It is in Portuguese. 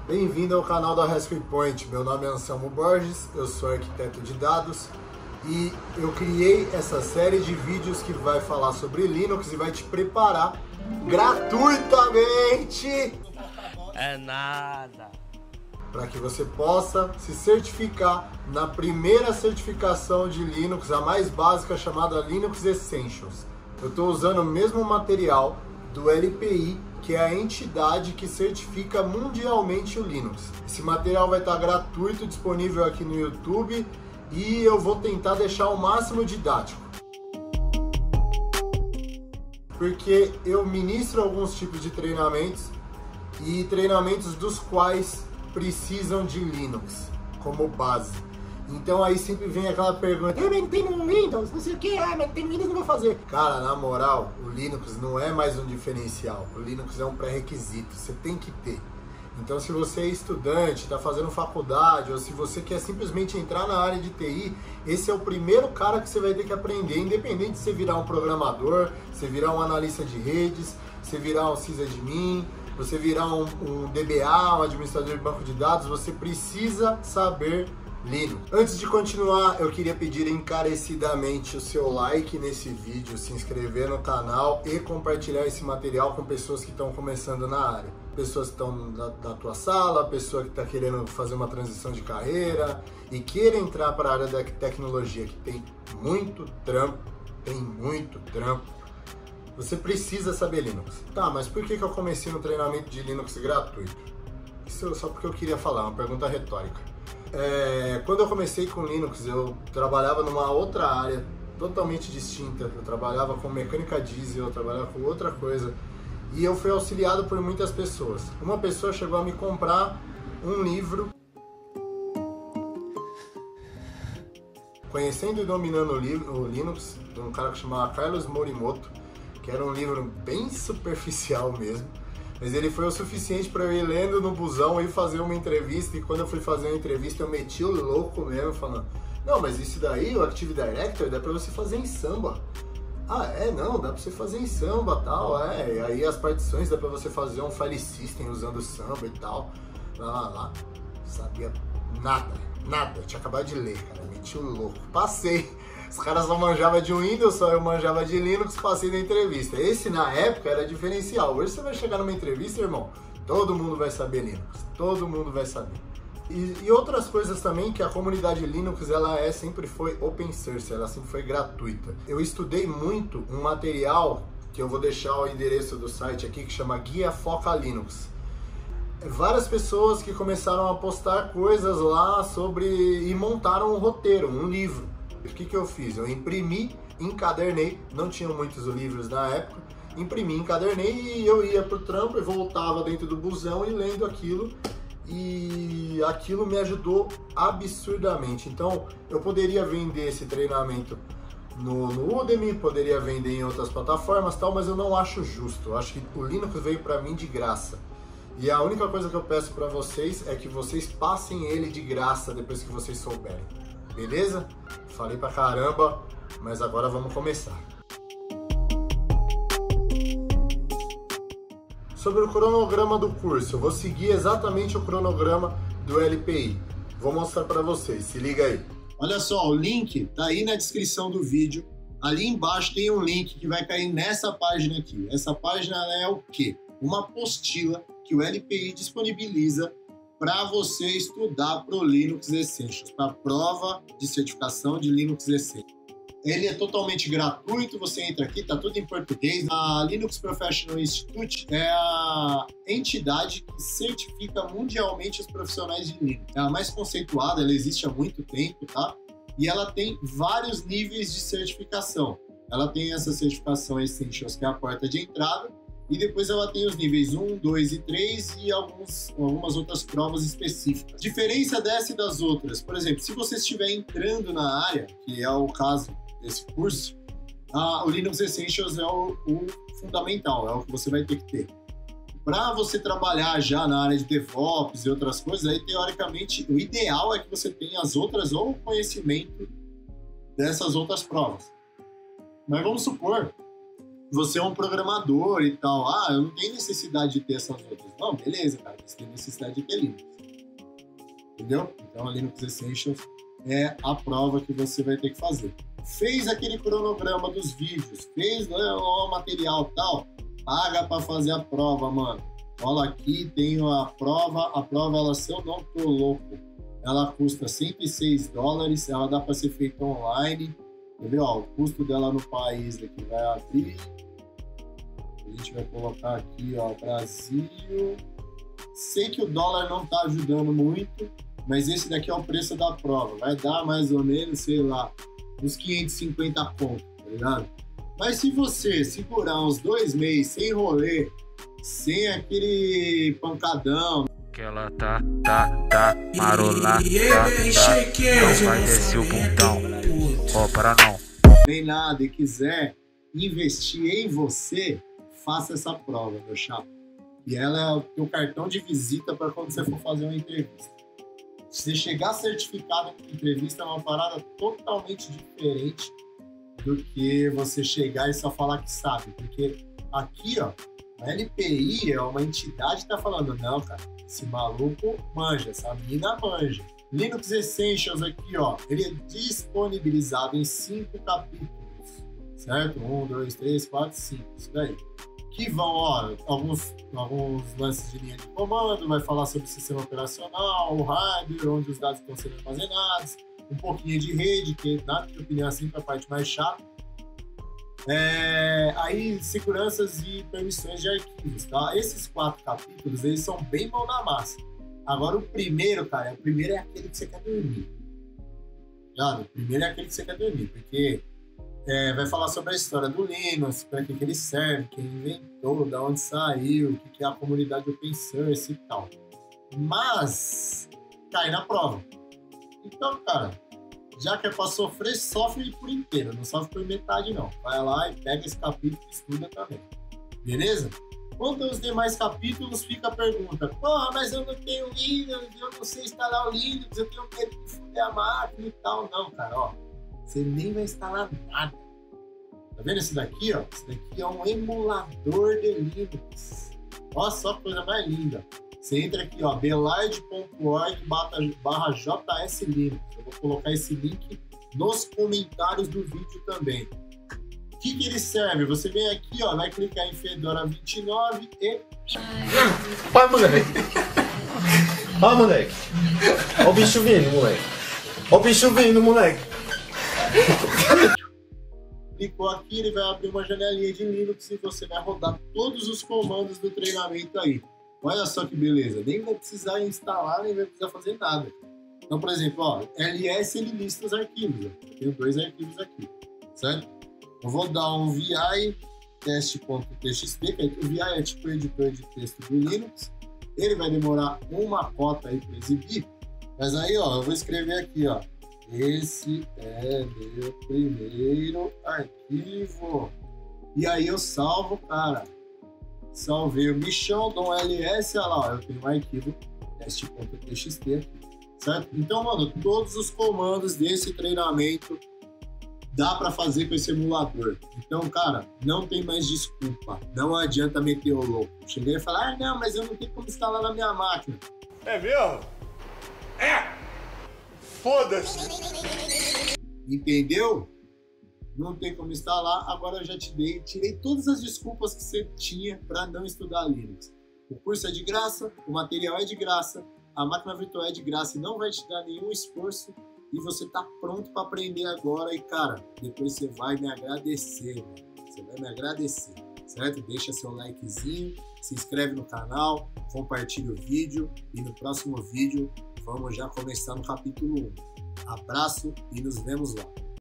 Bem-vindo ao canal da Haskell Point. Meu nome é Anselmo Borges, eu sou arquiteto de dados e eu criei essa série de vídeos que vai falar sobre Linux e vai te preparar gratuitamente. É nada. Para que você possa se certificar na primeira certificação de Linux, a mais básica, chamada Linux Essentials. Eu estou usando o mesmo material do LPI, que é a entidade que certifica mundialmente o Linux. Esse material vai estar gratuito, disponível aqui no YouTube, e eu vou tentar deixar o máximo didático. Porque eu ministro alguns tipos de treinamentos, e treinamentos dos quais precisam de Linux como base. Então aí sempre vem aquela pergunta: eu não tenho Windows, não sei o que, mas tem Windows, não vou fazer. Cara, na moral, o Linux não é mais um diferencial, o Linux é um pré-requisito, você tem que ter. Então se você é estudante, está fazendo faculdade, ou se você quer simplesmente entrar na área de TI, esse é o primeiro cara que você vai ter que aprender, independente de você virar um programador, você virar um analista de redes, você virar um sysadmin, você virar um DBA, um administrador de banco de dados, você precisa saber Linux. Antes de continuar, eu queria pedir encarecidamente o seu like nesse vídeo, se inscrever no canal e compartilhar esse material com pessoas que estão começando na área. Pessoas que estão da tua sala, pessoa que está querendo fazer uma transição de carreira e queira entrar para a área da tecnologia, que tem muito trampo, Você precisa saber Linux. Tá, mas por que eu comecei no treinamento de Linux gratuito? Isso só porque eu queria falar, uma pergunta retórica. Quando eu comecei com Linux, eu trabalhava numa outra área totalmente distinta. Eu trabalhava com mecânica diesel, eu trabalhava com outra coisa. E eu fui auxiliado por muitas pessoas. Uma pessoa chegou a me comprar um livro Conhecendo e Dominando o Linux, de um cara que chamava Carlos Morimoto, que era um livro bem superficial mesmo. Mas ele foi o suficiente para eu ir lendo no busão e fazer uma entrevista. E quando eu fui fazer uma entrevista, eu meti o louco mesmo, falando: não, mas isso daí, o Active Directory, dá para você fazer em Samba. Ah, não, dá para você fazer em Samba e tal, E aí as partições dá para você fazer um file system usando Samba e tal. Lá. Sabia nada. Eu tinha acabado de ler, cara, meti o louco. Passei. Os caras só manjavam de Windows, só eu manjava de Linux, passei na entrevista. Esse, na época, era diferencial. Hoje você vai chegar numa entrevista, irmão, todo mundo vai saber Linux. Todo mundo vai saber. E outras coisas também, que a comunidade Linux, ela sempre foi open source, ela sempre foi gratuita. Eu estudei muito um material, que eu vou deixar o endereço do site aqui, que chama Guia Foca Linux. Várias pessoas que começaram a postar coisas lá sobre, e montaram um roteiro, um livro. O que eu fiz? Eu imprimi, encadernei, não tinham muitos livros na época, imprimi, encadernei e eu ia pro trampo e voltava dentro do busão e lendo aquilo, e aquilo me ajudou absurdamente. Então eu poderia vender esse treinamento no Udemy, poderia vender em outras plataformas, tal, mas eu não acho justo. Eu acho que o Linux veio para mim de graça. E a única coisa que eu peço para vocês é que vocês passem ele de graça depois que vocês souberem. Beleza? Falei pra caramba, mas agora vamos começar. Sobre o cronograma do curso, eu vou seguir exatamente o cronograma do LPI. Vou mostrar para vocês, se liga aí. Olha só, o link tá aí na descrição do vídeo. Ali embaixo tem um link que vai cair nessa página aqui. Essa página é o quê? Uma apostila que o LPI disponibiliza para você estudar para o Linux Essentials, para a prova de certificação de Linux Essentials. Ele é totalmente gratuito, você entra aqui, tá tudo em português. A Linux Professional Institute é a entidade que certifica mundialmente os profissionais de Linux. É a mais conceituada, ela existe há muito tempo, tá? E ela tem vários níveis de certificação. Ela tem essa certificação Essentials, que é a porta de entrada, e depois ela tem os níveis 1, 2 e 3 e algumas outras provas específicas. A diferença dessa e das outras, por exemplo, se você estiver entrando na área, que é o caso desse curso, o Linux Essentials é o fundamental, é o que você vai ter que ter. Para você trabalhar já na área de DevOps e outras coisas, aí teoricamente o ideal é que você tenha as outras ou o conhecimento dessas outras provas. Mas vamos supor você é um programador e tal. Ah, eu não tenho necessidade de ter essas outras. Não, beleza, cara, você tem necessidade de ter Linux. Entendeu? Então a Linux Essentials é a prova que você vai ter que fazer. Fez aquele cronograma dos vídeos, fez o material e tal, paga para fazer a prova, mano. Olha aqui, tenho a prova, ela, se eu não tô louco, ela custa $106, ela dá para ser feita online. Quer ver, ó, o custo dela no país aqui vai abrir. A gente vai colocar aqui, ó, Brasil. Sei que o dólar não tá ajudando muito, mas esse daqui é o preço da prova. Vai dar mais ou menos, sei lá, uns 550 pontos, tá ligado? Mas se você segurar uns 2 meses sem rolê, sem aquele pancadão, que ela tá marolada, não vai descer o bundão, ó, para não. nem nada, e quiser investir em você, faça essa prova, meu chapa. E ela é o teu cartão de visita para quando você for fazer uma entrevista. Se chegar certificado em entrevista é uma parada totalmente diferente do que você chegar e só falar que sabe. Porque aqui, ó, a LPI é uma entidade que tá falando, não, cara, esse maluco manja, essa mina manja. Linux Essentials aqui, ó, ele é disponibilizado em 5 capítulos, certo? 1, 2, 3, 4, 5, isso daí. Que vão, ó, alguns lances de linha de comando, vai falar sobre o sistema operacional, o hardware, onde os dados estão sendo armazenados, um pouquinho de rede, que na minha opinião é sempre a parte mais chata. Aí, seguranças e permissões de arquivos, tá? Esses 4 capítulos, eles são bem mão na massa. Agora, o primeiro, cara, é aquele que você quer dormir. Já, o primeiro é aquele que você quer dormir, porque vai falar sobre a história do Linux, para que ele serve, quem inventou, de onde saiu, o que é a comunidade open source e tal. Mas cai na prova. Então, cara, já que é para sofrer, sofre por inteiro, não sofre por metade não. Vai lá e pega esse capítulo e estuda também. Beleza? Quanto aos demais capítulos, fica a pergunta: porra, mas eu não tenho Linux, eu não sei instalar o Linux, eu tenho medo de fuder a máquina e tal. Não, cara, ó. Você nem vai instalar nada. Tá vendo esse daqui, ó? Esse daqui é um emulador de Linux. Olha só que coisa mais linda. Você entra aqui, ó, belard.org/JS Linux. Eu vou colocar esse link nos comentários do vídeo também. O que ele serve? Você vem aqui, ó, vai clicar em Fedora 29 e... Vai, moleque! Ó, moleque! Ó o bicho vindo, moleque! Ó o bicho vindo, moleque! Clicou aqui, ele vai abrir uma janelinha de Linux e você vai rodar todos os comandos do treinamento aí. Olha só que beleza, nem vai precisar instalar, nem vai precisar fazer nada. Então, por exemplo, ó, ls ele lista os arquivos. Ó. Eu tenho 2 arquivos aqui, certo? Eu vou dar um vi teste.txt, que o vi é tipo o editor de texto do Linux. Ele vai demorar uma cota aí para exibir, mas aí, ó, eu vou escrever aqui, ó. Esse é meu primeiro arquivo. E aí eu salvo, cara. Salvei o bichão, dou um ls, olha lá, ó, eu tenho um arquivo teste.txt aqui, certo? Então, mano, todos os comandos desse treinamento dá para fazer com esse emulador. Então, cara, não tem mais desculpa. Não adianta meter o louco. Cheguei e falar, ah, não, mas eu não tenho como instalar na minha máquina. É mesmo? É! Foda-se! Entendeu? Não tem como instalar, agora eu já tirei todas as desculpas que você tinha para não estudar Linux. O curso é de graça, o material é de graça, a máquina virtual é de graça e não vai te dar nenhum esforço e você tá pronto para aprender agora e, cara, depois você vai me agradecer, mano. Você vai me agradecer, certo? Deixa seu likezinho, se inscreve no canal, compartilha o vídeo e no próximo vídeo vamos já começar no capítulo 1. Abraço e nos vemos lá.